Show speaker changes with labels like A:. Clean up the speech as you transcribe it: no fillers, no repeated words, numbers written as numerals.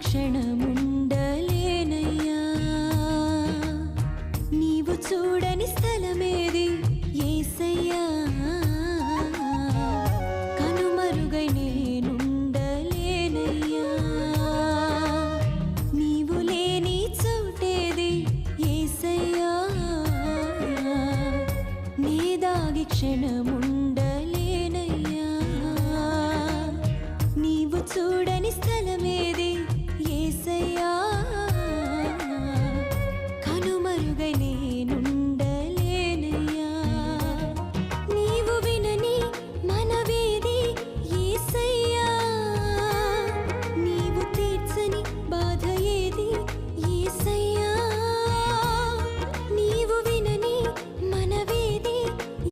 A: క్షణముండలేనయ్యా నీవు చూడని స్థలమేది యేసయ్యా కనుమరుగై నేనుండలేనయ్యా నీవు లేని చోటేది యేసయ్యా నీ దాగి క్షణముండలేనయ్యా నీవు చూడని స్థలమేది యేసయ్యా కనుమరుగై